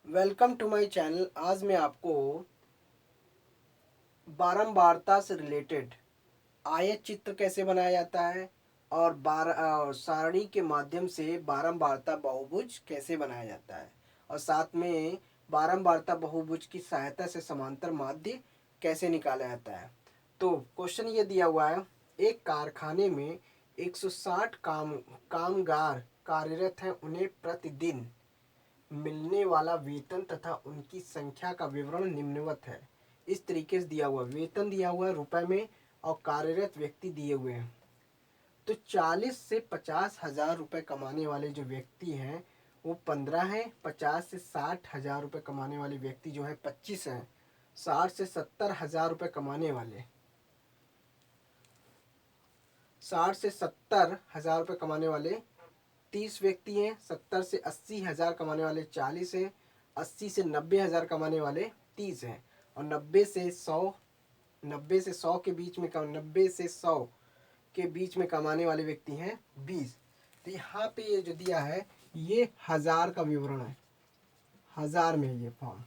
Welcome to my channel. आज मैं आपको बारंबारता से रिलेटेड आयत चित्र कैसे बनाया जाता है और सारणी के माध्यम से बारंबारता बहुभुज कैसे बनाया जाता है और साथ में बारंबारता बहुभुज की सहायता से समांतर माध्य कैसे निकाला जाता है। तो क्वेश्चन ये दिया हुआ है, एक कारखाने में 160 कामगार कार्यरत हैं। उन्हें प्रतिदिन मिलने वाला वेतन तथा उनकी संख्या का विवरण निम्नवत है। इस तरीके से दिया हुआ वेतन दिया हुआ है रुपए में और कार्यरत व्यक्ति दिए हुए हैं। तो 40 से 50 हजार रुपए कमाने वाले जो व्यक्ति हैं वो 15 हैं। 50 से 60 हजार रुपए कमाने वाले व्यक्ति जो है 25 हैं। 60 से 70 हजार रुपए कमाने वाले 30 व्यक्ति हैं। 70 से 80 हजार कमाने वाले 40 हैं। 80 से 90 हजार कमाने वाले 30 हैं। और 90 से 100 के बीच में 90 से 100 के बीच में कमाने वाले व्यक्ति हैं 20। तो यहाँ पे ये जो दिया है ये हजार का विवरण है, हजार में ये फॉर्म।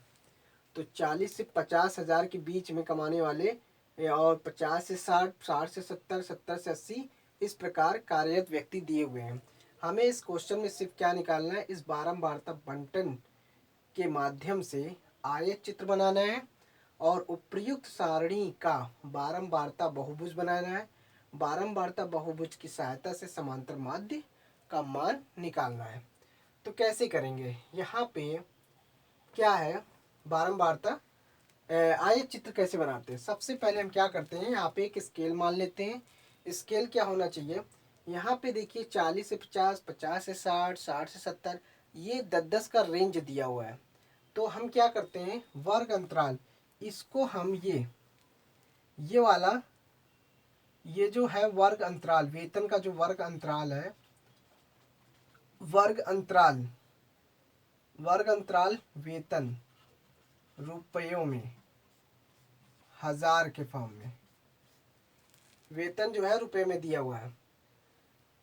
तो 40 से 50 हजार के बीच में कमाने वाले और 50 से 60, 60 से 70, 70 से 80 इस प्रकार कार्यरत व्यक्ति दिए हुए हैं। हमें इस क्वेश्चन में सिर्फ क्या निकालना है, इस बारंबारता बंटन के माध्यम से आयत चित्र बनाना है और उपर्युक्त सारणी का बारंबारता बहुभुज बनाना है। बारंबारता बहुभुज की सहायता से समांतर माध्य का मान निकालना है। तो कैसे करेंगे, यहाँ पे क्या है बारंबारता आयत चित्र कैसे बनाते हैं। सबसे पहले हम क्या करते हैं, यहाँ पे एक स्केल मान लेते हैं। स्केल क्या होना चाहिए, यहाँ पे देखिए 40 से 50, 50 से 60, 60 से 70, ये 10-10 का रेंज दिया हुआ है। तो हम क्या करते हैं, वर्ग अंतराल, इसको हम ये वाला ये जो है वर्ग अंतराल, वेतन का जो वर्ग अंतराल है, वर्ग अंतराल वेतन रुपयों में, हजार के फॉर्म में वेतन जो है रुपए में दिया हुआ है।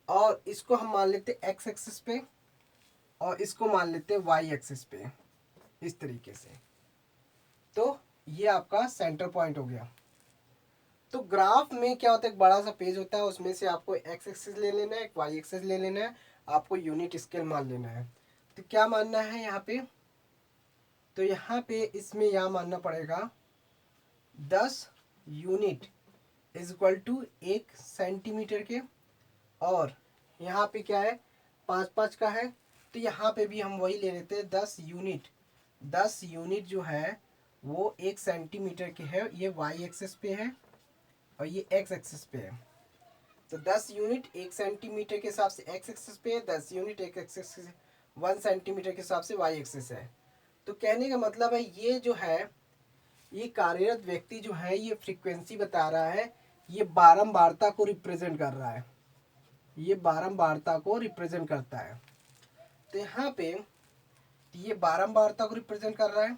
और इसको हम मान लेते एक्स एक्सिस पे और इसको मान लेते वाई एक्सिस पे, इस तरीके से। तो ये आपका सेंटर पॉइंट हो गया। तो ग्राफ में क्या होता है, एक बड़ा सा पेज होता है, उसमें से आपको एक्स एक्सिस ले लेना है, एक वाई एक्सिस ले लेना है, आपको यूनिट स्केल मान लेना है। तो क्या मानना है यहाँ पे, तो यहाँ पे इसमें यह मानना पड़ेगा 10 unit is equal to 1 centimetre के। और यहाँ पे क्या है, 5-5 का है, तो यहाँ पे भी हम वही ले लेते हैं 10 यूनिट। 10 यूनिट जो है वो 1 सेंटीमीटर के है, ये वाई एक्सिस पे है और ये एक्स एक्सिस पे है। तो 10 यूनिट 1 सेंटीमीटर के हिसाब से एक्स एक्सिस पे है, 10 यूनिट 1 एक्सिस 1 सेंटीमीटर के हिसाब से वाई एक्सिस है। तो कहने का मतलब है ये जो है, ये कार्यरत व्यक्ति जो है ये फ्रीक्वेंसी बता रहा है, ये बारंबारता को रिप्रेजेंट कर रहा है, ये बारंबारता को रिप्रेजेंट करता है। तो यहाँ पे ये बारंबारता को रिप्रेजेंट कर रहा है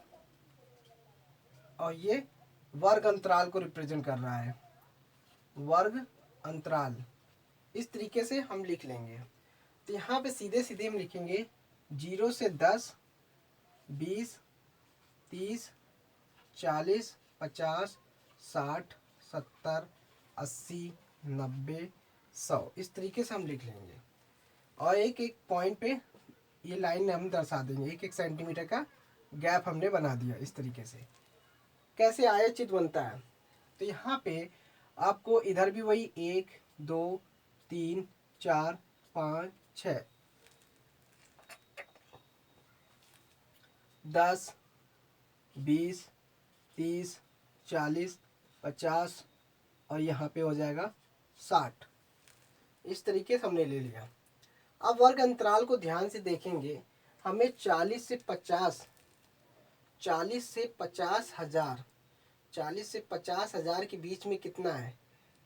और ये वर्ग अंतराल को रिप्रेजेंट कर रहा है, वर्ग अंतराल। इस तरीके से हम लिख लेंगे। तो यहाँ पे सीधे सीधे हम लिखेंगे 0 से 10, 20, 30, 40, 50, 60, 70, 80, 90, 100, इस तरीके से हम लिख लेंगे। और एक एक पॉइंट पे ये लाइन हम दर्शा देंगे, 1-1 सेंटीमीटर का गैप हमने बना दिया। इस तरीके से कैसे आयत चित्र बनता है, तो यहाँ पे आपको इधर भी वही 1, 2, 3, 4, 5, 6, 10, 20, 30, 40, 50 और यहाँ पे हो जाएगा 60। इस तरीके से हमने ले लिया। अब वर्ग अंतराल को ध्यान से देखेंगे, हमें 40 से 50 हजार, 40 से 50 हजार के बीच में कितना है,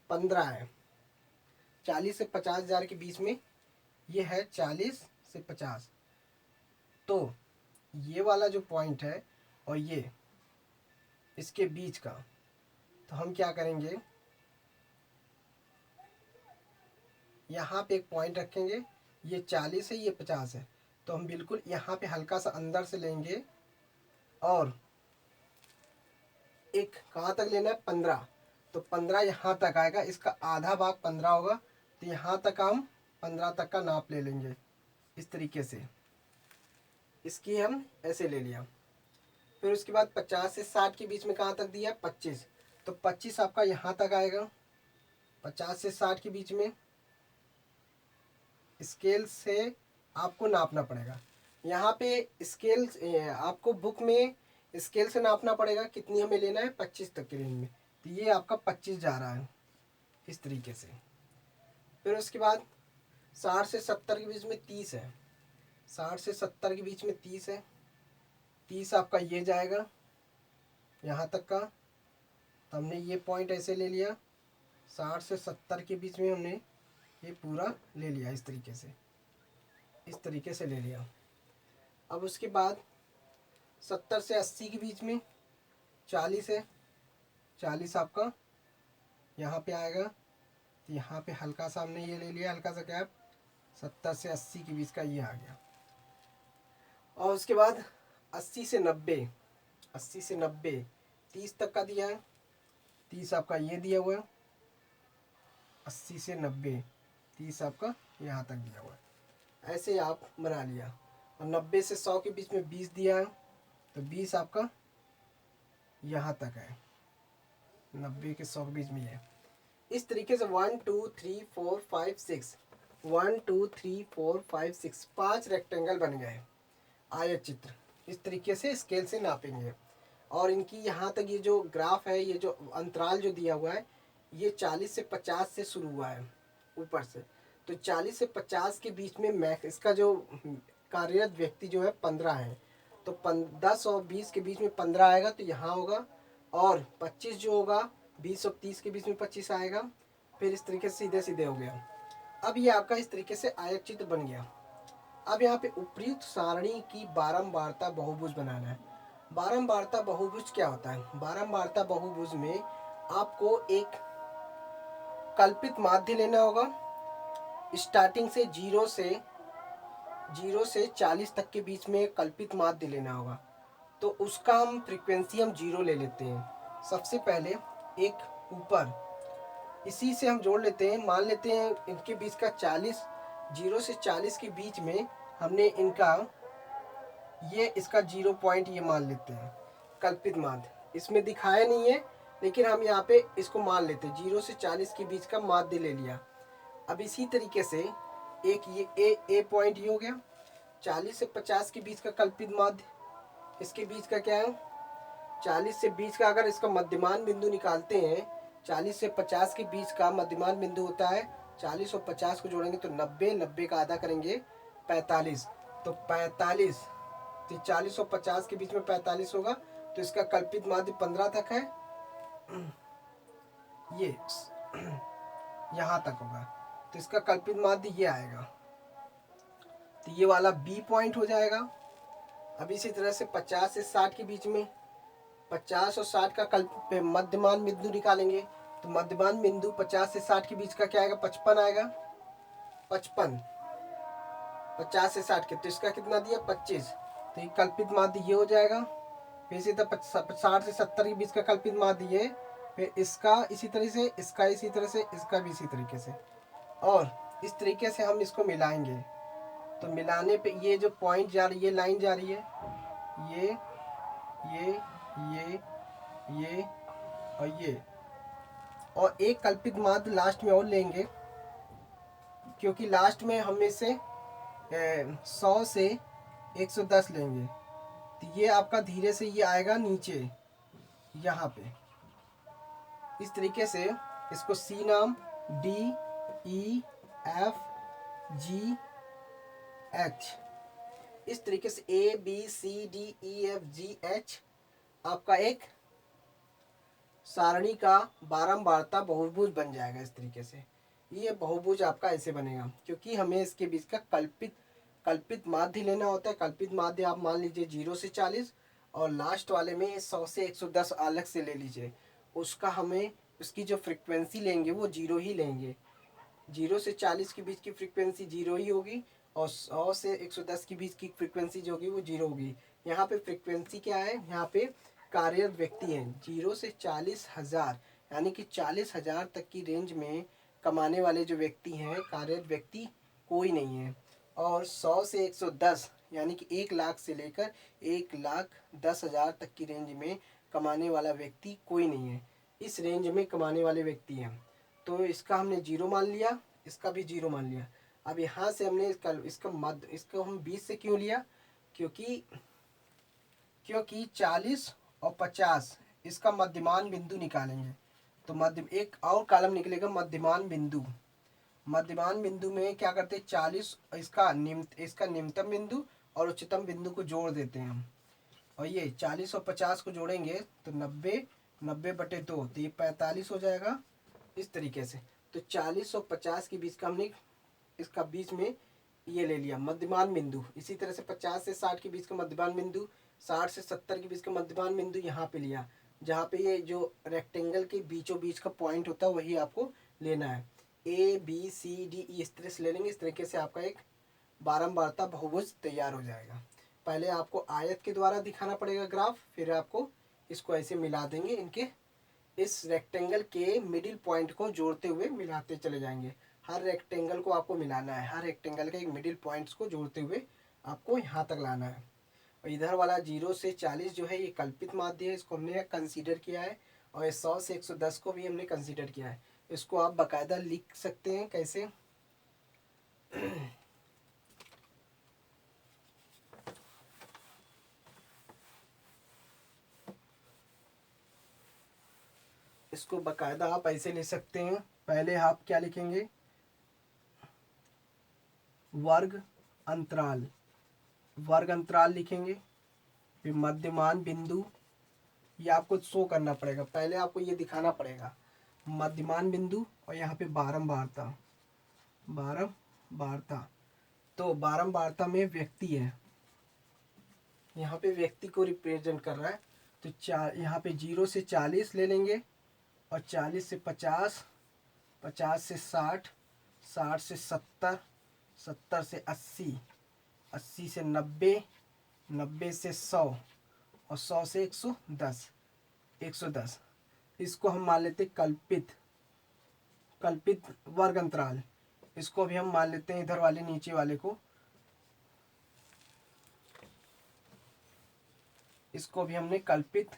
15 है। 40 से 50 हजार के बीच में ये है 40 से 50। तो ये वाला जो पॉइंट है और ये इसके बीच का, तो हम क्या करेंगे, यहाँ पे एक पॉइंट रखेंगे, ये 40 है, ये 50 है, तो हम बिल्कुल यहाँ पे हल्का सा अंदर से लेंगे और एक कहाँ तक लेना है 15, तो 15 यहाँ तक आएगा, इसका आधा भाग 15 होगा, तो यहाँ तक हम 15 तक का नाप ले लेंगे इस तरीके से। इसकी हम ऐसे ले लिया। फिर उसके बाद 50 से 60 के बीच में कहाँ तक दिया 25, तो 25 आपका यहाँ तक आएगा। 50 से 60 के बीच में स्केल से आपको नापना पड़ेगा। यहाँ पे स्केल आपको बुक में स्केल से नापना पड़ेगा, कितनी हमें लेना है 25 तक के रेंज में, तो ये आपका 25 जा रहा है इस तरीके से। फिर उसके बाद 60 से 70 के बीच में 30 है, 60 से 70 के बीच में 30 है, 30 आपका ये जाएगा यहाँ तक का, तो हमने ये पॉइंट ऐसे ले लिया। 60 से 70 के बीच में हमने ये पूरा ले लिया इस तरीके से, इस तरीके से ले लिया। अब उसके बाद 70 से 80 के बीच में 40 है, 40 आपका यहाँ पे आएगा, तो यहाँ पे हल्का सा हमने ये ले लिया, हल्का सा गैप। 70 से 80 के बीच का ये आ गया। और उसके बाद 80 से 90, 80 से 90 30 तक का दिया है, 30 आपका ये दिया हुआ है। 80 से 90 30 आपका यहाँ तक दिया हुआ है, ऐसे आप बना लिया। और 90 से 100 के बीच में 20 दिया है, तो 20 आपका यहाँ तक है, 90 के 100 के बीच में है। इस तरीके से 1 2 3 4 5 6 1 2 3 4 5 6 5 रेक्टेंगल बन गए आयत चित्र। इस तरीके से स्केल से नापेंगे। और इनकी यहाँ तक ये जो ग्राफ है, ये जो अंतराल जो दिया हुआ है, ये 40 से 50 से शुरू हुआ है ऊपर से, तो 40 से 50 के बीच में मैक्स इसका जो कार्यरत व्यक्ति जो है 15 है, तो 10 और 20 के बीच में 15 आएगा, तो यहाँ होगा। और 25 जो होगा 20 और 30 के बीच में 25 आएगा। फिर इस तरीके से सीधे सीधे हो गया। अब ये आपका इस तरीके से आयत चित्र बन गया। अब यहाँ पे उपयुक्त सारणी की बारंबारता बहुभुज बनाना है। बारंबारता बहुभुज क्या होता है? बारंबारता बहुभुज में आपको एक कल्पित माध्य लेना होगा, स्टार्टिंग से 0 से 40 तक के बीच में कल्पित माध्य लेना होगा। तो उसका हम फ्रीक्वेंसी हम 0 ले लेते हैं। सबसे पहले एक ऊपर इसी से हम जोड़ लेते हैं, मान लेते हैं इनके बीच का 40, 0 से 40 के बीच में हमने इनका ये इसका 0 पॉइंट ये मान लेते हैं कल्पित माध्य। इसमें दिखाया नहीं है, लेकिन हम यहाँ पे इसको मान लेते हैं। 0 से 40 के बीच का माध्य ले लिया। अब इसी तरीके से एक ये ए पॉइंट ये हो गया। 40 से 50 के बीच का कल्पित माध्य, इसके बीच का क्या है 40 से 20 का, अगर इसका मध्यमान बिंदु निकालते हैं 40 से 50 के बीच का मध्यमान बिंदु होता है 40 और 50 को जोड़ेंगे तो 90, 90 का आधा करेंगे 45, तो 45, तो 40 और 50 के बीच में 45 होगा, तो इसका कल्पित माध्य 15 तक है, ये यहाँ तक होगा, तो इसका कल्पित माध्य ये आएगा, तो ये वाला बी पॉइंट हो जाएगा। अब इसी तरह से 50 से 60 के बीच में 50 और 60 का मध्यमान बिंदु निकालेंगे, तो मध्यमान बिंदु 50 से 60 के बीच का क्या आएगा 55 आएगा। 55 50 से 60 के, तो इसका कितना दिया 25, तो ये कल्पित माध्य ये हो जाएगा। फिर इसी तरह 60 से 70 के बीच का कल्पित माध्य ये, फिर इसका इसी तरह से, इसका इसी तरह से, इसका भी इसी तरीके से, और इस तरीके से हम इसको मिलाएंगे। तो मिलाने पे ये जो पॉइंट जा रही है, लाइन जा रही है, ये और ये, और एक कल्पित माध्य लास्ट में और लेंगे, क्योंकि लास्ट में हम इसे 100 से 110 लेंगे, तो ये आपका धीरे से ये आएगा नीचे यहाँ पे। इस तरीके से इसको सी नाम, D E F G H, इस तरीके से A B C D E F G H आपका एक सारणी का बारंबारता बहुभुज बन जाएगा। इस तरीके से ये बहुभुज आपका ऐसे बनेगा, क्योंकि हमें इसके बीच का कल्पित माध्य लेना होता है। कल्पित माध्य आप मान लीजिए 0 से 40, और लास्ट वाले में 100 से 110 अलग से ले लीजिए। उसका हमें उसकी जो फ्रीक्वेंसी लेंगे वो 0 ही लेंगे। 0 से 40 के बीच की फ्रीक्वेंसी 0 ही होगी, और 100 से 110 के बीच की फ्रीक्वेंसी जो होगी वो 0 होगी। यहाँ पे फ्रीक्वेंसी क्या है, यहाँ पे कार्यरत व्यक्ति हैं 0 से 40,000, यानी कि 40,000 तक की रेंज में कमाने वाले जो व्यक्ति हैं, कार्यरत व्यक्ति कोई नहीं है। और 100 से 110 यानी कि 1 लाख से लेकर 1,10,000 तक की रेंज में कमाने वाला व्यक्ति कोई नहीं है। इस रेंज में कमाने वाले व्यक्ति हैं, तो इसका हमने 0 मान लिया, इसका भी 0 मान लिया। अब यहाँ से हमने इसको हम 20 से क्यों लिया, क्योंकि 40 और 50 इसका मध्यमान बिंदु निकालेंगे। तो मध्य एक और कॉलम निकलेगा मध्यमान बिंदु। मध्यमान बिंदु में क्या करते हैं, 40 इसका निम्नतम बिंदु और उच्चतम बिंदु को जोड़ देते हैं हम। और ये 40 और 50 को जोड़ेंगे तो 90/2 तो ये 45 हो जाएगा इस तरीके से। तो 40 और 50 के बीच का हमने इसका बीच में ये ले लिया मध्यमान बिंदु। इसी तरह से 50 से 60 के बीच का मध्यमान बिंदु, 60 से 70 के बीच का मध्यमान बिंदु यहाँ पे लिया, जहाँ पे ये जो रेक्टेंगल के बीचों बीच का पॉइंट होता है वही आपको लेना है। ABCDE इस तरह से ले लेंगे। इस तरीके से आपका एक बारंबारता बहुभुज तैयार हो जाएगा। पहले आपको आयत के द्वारा दिखाना पड़ेगा ग्राफ, फिर आपको इसको ऐसे मिला देंगे, इनके इस रेक्टेंगल के मिडिल पॉइंट को जोड़ते हुए मिलाते चले जाएंगे। हर रेक्टेंगल को आपको मिलाना है, हर रेक्टेंगल के एक मिडिल पॉइंट्स को जोड़ते हुए आपको यहाँ तक लाना है। और इधर वाला 0 से 40 जो है ये कल्पित माध्य है, इसको हमने कंसीडर किया है। और 100 से 110 को भी हमने कंसीडर किया है। इसको आप बाकायदा लिख सकते हैं कैसे। इसको बाकायदा आप ऐसे ले सकते हैं। पहले आप क्या लिखेंगे, वर्ग अंतराल लिखेंगे, फिर मध्यमान बिंदु, ये आपको शो करना पड़ेगा। पहले आपको ये दिखाना पड़ेगा मध्यमान बिंदु और यहाँ पे बारंबारता। तो बारंबारता में व्यक्ति है, यहाँ पे व्यक्ति को रिप्रेजेंट कर रहा है। तो यहाँ पे 0 से 40 ले लेंगे और 40 से 50, 50 से 60, 60 से 70, 70 से 80, 80 से 90, 90 से 100 और 100 से 110, 110। इसको हम मान लेते कल्पित वर्ग अंतराल। इसको भी हम मान लेते हैं इधर वाले नीचे वाले को, इसको भी हमने कल्पित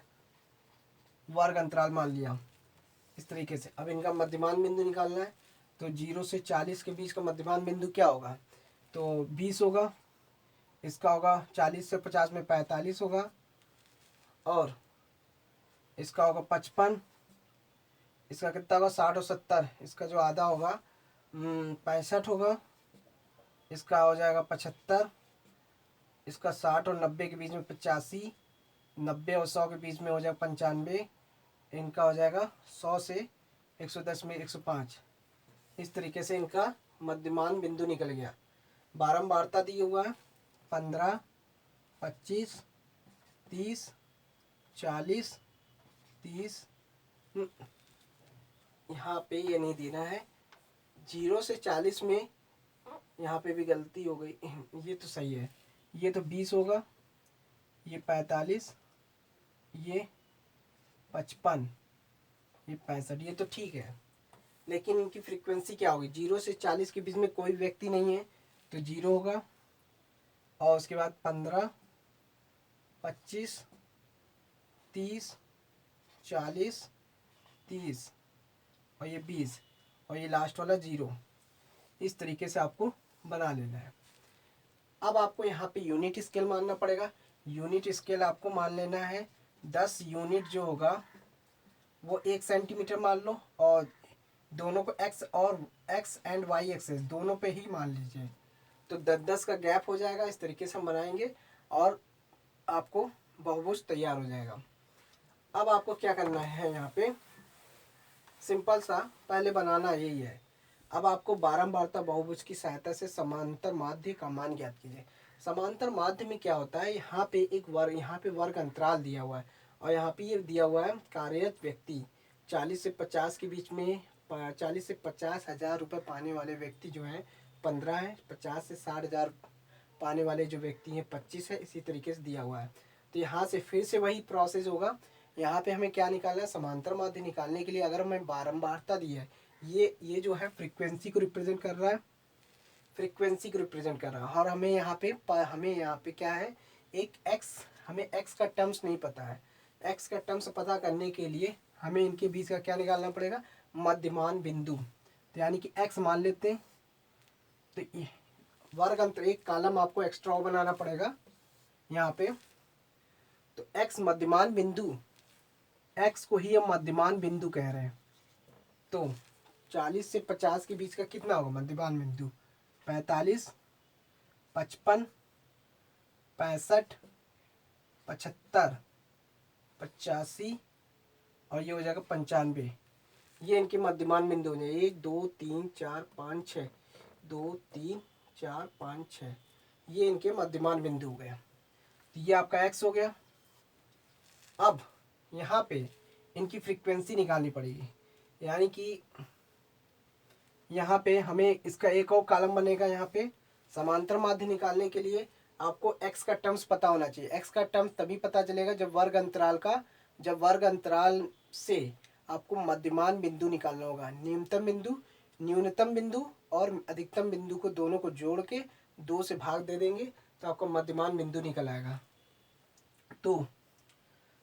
वर्ग अंतराल मान लिया इस तरीके से। अब इनका मध्यमान बिंदु निकालना है। तो 0 से 40 के बीच का मध्यमान बिंदु क्या होगा, तो 20 होगा। इसका होगा 40 से 50 में 45 होगा, और इसका होगा 55। इसका कितना होगा 60 और 70, इसका जो आधा होगा 65 होगा। इसका हो जाएगा 75। इसका 60 और 90 के बीच में 85, 90 और 100 के बीच में हो जाएगा 95। इनका हो जाएगा 100 से 110 में 105। इस तरीके से इनका मध्यमान बिंदु निकल गया। बारंबारता दी हुआ है 15, 25, 30, 40, 30। यहाँ पे ये नहीं देना है। 0 से 40 में यहाँ पे भी गलती हो गई, ये तो सही है। ये तो 20 होगा, ये 45, ये 55, ये 65, ये तो ठीक है। लेकिन इनकी फ्रीक्वेंसी क्या होगी, 0 से 40 के बीच में कोई व्यक्ति नहीं है तो 0 होगा। और उसके बाद 15, 25, 30, 40, 30 और ये 20 और ये लास्ट वाला 0। इस तरीके से आपको बना लेना है। अब आपको यहाँ पे यूनिट स्केल मानना पड़ेगा। यूनिट स्केल आपको मान लेना है 10 यूनिट जो होगा वो 1 सेंटीमीटर मान लो, और दोनों को एक्स एंड वाई एक्सेस दोनों पे ही मान लीजिए। तो 10-10 का गैप हो जाएगा। इस तरीके से हम बनाएंगे और आपको बहुभुज तैयार हो जाएगा। अब आपको क्या करना है, यहाँ पे सिंपल सा पहले बनाना यही है। अब आपको बारंबारता बहुभुज की सहायता से समांतर माध्य का मान ज्ञात कीजिए। समांतर माध्य में क्या होता है, यहाँ पे एक वर्ग, यहाँ पे वर्ग अंतराल दिया हुआ है और यहाँ पे ये दिया हुआ है कार्यरत व्यक्ति 40 से 50 के बीच में 40 से 50 हज़ार रुपये पाने वाले व्यक्ति जो हैं 15 हैं। 50 से 60 हज़ार पाने वाले जो व्यक्ति हैं 25 है, इसी तरीके से दिया हुआ है। तो यहाँ से फिर से वही प्रोसेस होगा। यहाँ पे हमें क्या निकालना है, समांतर माध्य निकालने के लिए अगर हमें बारंबारता दी है, ये जो है फ्रीक्वेंसी को रिप्रेजेंट कर रहा है, फ्रीक्वेंसी को रिप्रेजेंट कर रहा है। और हमें यहाँ पे क्या है, एक एक्स, हमें एक्स का टर्म्स नहीं पता है। एक्स का टर्म्स पता करने के लिए हमें इनके बीच का क्या निकालना पड़ेगा, मध्यमान बिंदु। तो यानी कि एक्स मान लेते हैं, तो ये वर्ग अंतर एक कॉलम आपको एक्स्ट्रा बनाना पड़ेगा यहाँ पे। तो एक्स मध्यमान बिंदु, एक्स को ही हम मध्यमान बिंदु कह रहे हैं। तो 40 से 50 के बीच का कितना होगा मध्यमान बिंदु, 45, 55, 65, 75, 85 और ये हो जाएगा 95। ये इनके मध्यमान बिंदु हो जाए, 1 2 3 4 5 6, 2 3 4 5 6, ये इनके मध्यमान बिंदु हो गया। तो ये आपका एक्स हो गया। अब यहाँ पे इनकी फ्रीक्वेंसी निकालनी पड़ेगी, यानी कि यहाँ पे हमें इसका एक और कॉलम बनेगा। यहाँ पे समांतर माध्य निकालने के लिए आपको x का टर्म्स पता होना चाहिए। x का टर्म्स तभी पता चलेगा जब वर्ग अंतराल से आपको मध्यमान बिंदु निकालना होगा। न्यूनतम बिंदु और अधिकतम बिंदु को दोनों को जोड़ के 2 से भाग दे देंगे तो आपका मध्यमान बिंदु निकल आएगा। तो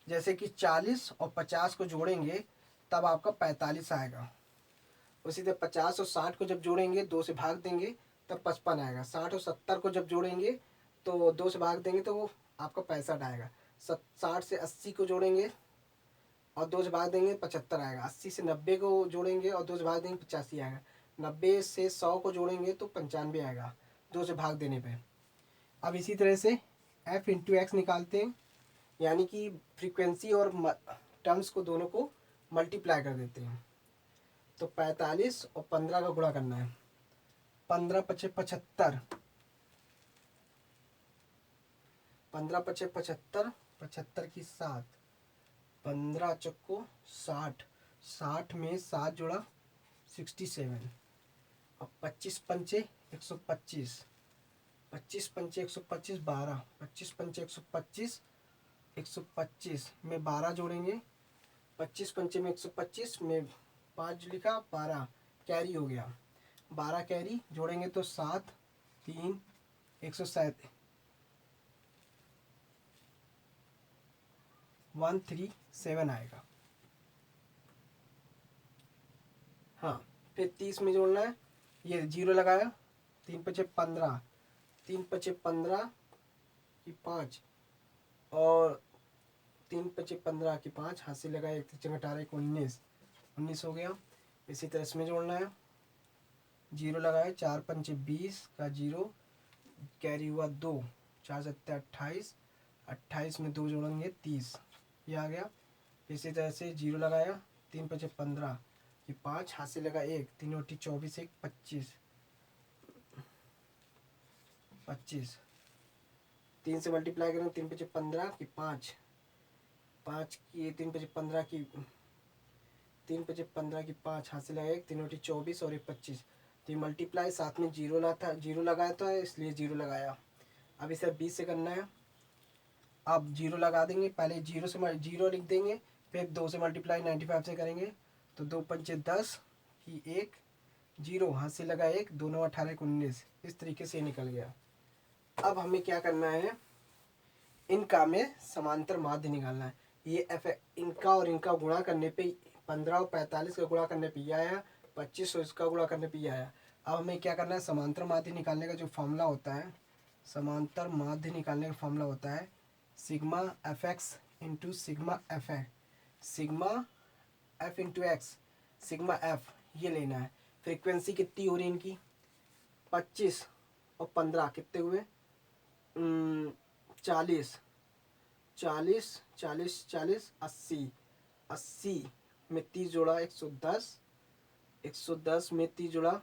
जैसे कि 40 और 50 को जोड़ेंगे तब आपका 45 आएगा। उसी तरह 50 और 60 को जब जोड़ेंगे 2 से भाग देंगे तब 55 आएगा। 60 और 70 को जब जोड़ेंगे तो 2 से भाग देंगे तो वो आपका 65 आएगा। 60 से 80 को जोड़ेंगे और 2 से भाग देंगे 75 आएगा। 80 से 90 को जोड़ेंगे और 2 से भाग देंगे 85 आएगा। 90 से 100 को जोड़ेंगे तो 95 आएगा 2 से भाग देने पे। अब इसी तरह से f इंटू एक्स निकालते हैं, यानी कि फ्रीक्वेंसी और टर्म्स को दोनों को मल्टीप्लाई कर देते हैं। तो 45 और 15 का गुणा करना है, 15 पचे 75, 15 पचे 75, 75 की 7, 15 चक्को 60, 60 में 7 जोड़ा 67। अब 25 पंचे 125, 25 पंचे 125 12, 25 पंचे 125, 125 में 12 जोड़ेंगे, 25 पंचे में 125 में 5 लिखा 12 कैरी हो गया। 12 कैरी जोड़ेंगे तो 7 3 107 137 आएगा। हाँ, फिर 30 में जोड़ना है, ये 0 लगाया, 3 पचे 15, 3 पचे 15 की 5 और 3 पचे 15 की 5 हाथ से लगाया, 18 19, 19 हो गया। इसी तरह इसमें जोड़ना है, 0 लगाया, 4 पंचे 20 का 0 कैरी हुआ 2, 4 सत्ते 28, 28 में 2 जोड़ेंगे 30, ये आ गया। इसी तरह से 0 लगाया, 3 पचे 15 की 5 हाथ से लगा 1, 3 रोटी 24 1 25, 25 3 से मल्टीप्लाई करें, 3 पचे 15 की 5, 5 की 3 पचे 15 की 3 पचे 15 की 5 हाथ से लगा 1, 3 रोटी 24 और 1 25। तो ये मल्टीप्लाई साथ में 0 लगाया था इसलिए 0 लगाया। अब इसे 20 से करना है। अब 0 लगा देंगे, पहले 0 लिख देंगे, फिर 2 से मल्टीप्लाई 95 से करेंगे तो 2 पंचे 10 की 1, 0 हाथ से लगा 1, 2 9 18 19, इस तरीके से निकल गया। अब हमें क्या करना है, इनका में समांतर माध्य निकालना है। ये इनका और इनका गुणा करने पे 15 और 45 का गुणा करने पे ये आया, 25 और इसका गुणा करने पे ये आया। अब हमें क्या करना है, समांतर माध्य निकालने का जो फॉर्मूला होता है, समांतर माध्य निकालने का फॉर्मूला होता है sigma f x into sigma f है, sigma f into x, sigma f ये लेना है। फ्रीक्वेंसी कितनी हो रही है इनकी, 25 और 15 कितने हुए, 40, 40 40 40 80, 80 में 30 जोड़ा 110, 110 में 30 जोड़ा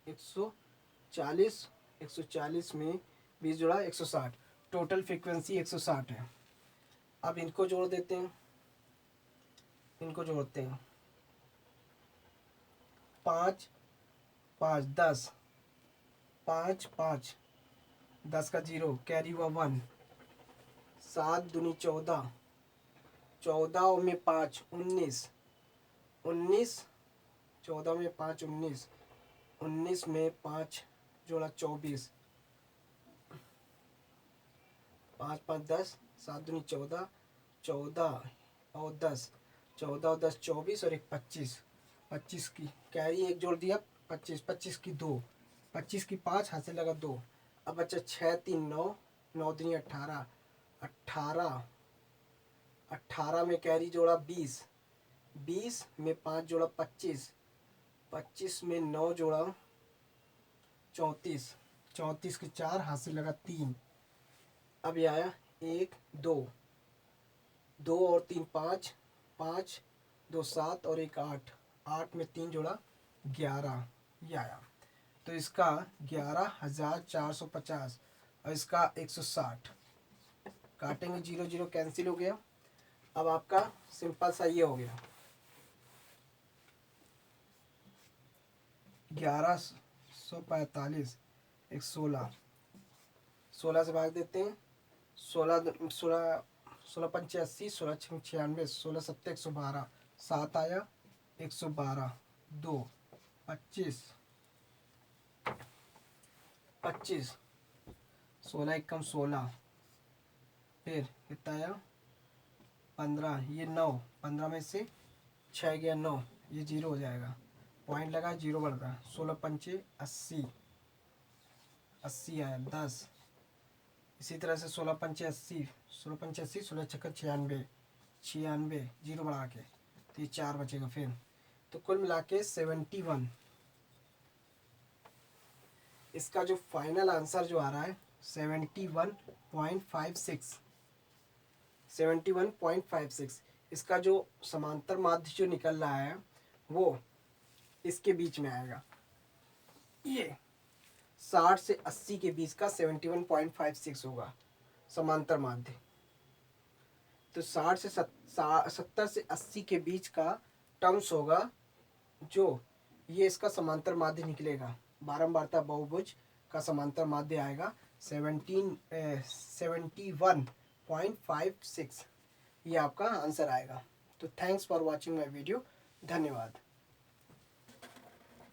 140, 140 में 20 जोड़ा 160, टोटल फ्रीक्वेंसी 160 है। अब इनको जोड़ देते हैं, इनको जोड़ते हैं, 5 5 10, 5 5 10 का 0, कैरी हुआ 1, 7 दूनी 14, 14 में 5 19, 19, 14 में 5 19, 19 में 5 जोड़ा 24, 5 5 10, 7 दूनी 14, 14 और 10, 14 और 10 24 और एक 25, 25 की कैरी एक जोड़ दिया 25, 25 की 2, 25 की 5, हाथ से लगा 2। अब बच्चा 6 3 9, 9 दूनी 18, 18, 18 में कैरी जोड़ा 20, 20 में 5 जोड़ा 25, 25 में 9 जोड़ा 34, 34 की 4, हाथ से लगा 3। अब ये आया 1 2, 2 और 3 5, 5 2 7 और एक 8, 8 में 3 जोड़ा 11, ये आया। तो इसका 11,450 और इसका 160, काटेंगे 0 0 कैंसिल हो गया। अब आपका सिंपल सा ये हो गया 1145, एक 16, 16 से भाग देते हैं, 16 16 16 पंचे 80, 16 छः 96, 16 सत्ते 112, 7 आया 112, 2 25, 25, 16 एक कम 16, फिर कितना आया 15, ये 9, 15 में से 6 गया 9, ये 0 हो जाएगा, पॉइंट लगा 0 बढ़ रहा, 16 पंचे 80, 80 आया 10, इसी तरह से 16 पंचे 80, 16 पंचे 80, 16 छक्का 96, 96 0 बढ़ा के, तो ये 4 बचेगा फिर। तो कुल मिला के 71, इसका जो फाइनल आंसर जो आ रहा है 71.56, 71.56, इसका जो समांतर माध्य जो निकल रहा है वो इसके बीच में आएगा, ये 60 से 80 के बीच का 71.56 होगा समांतर माध्य। तो 60 से 70 से 80 के बीच का टर्म्स होगा, जो ये इसका समांतर माध्य निकलेगा, बारंबारता बहुभुज का समांतर माध्य आएगा 71.56, ये आपका आंसर आएगा। तो thanks for watching my video, धन्यवाद।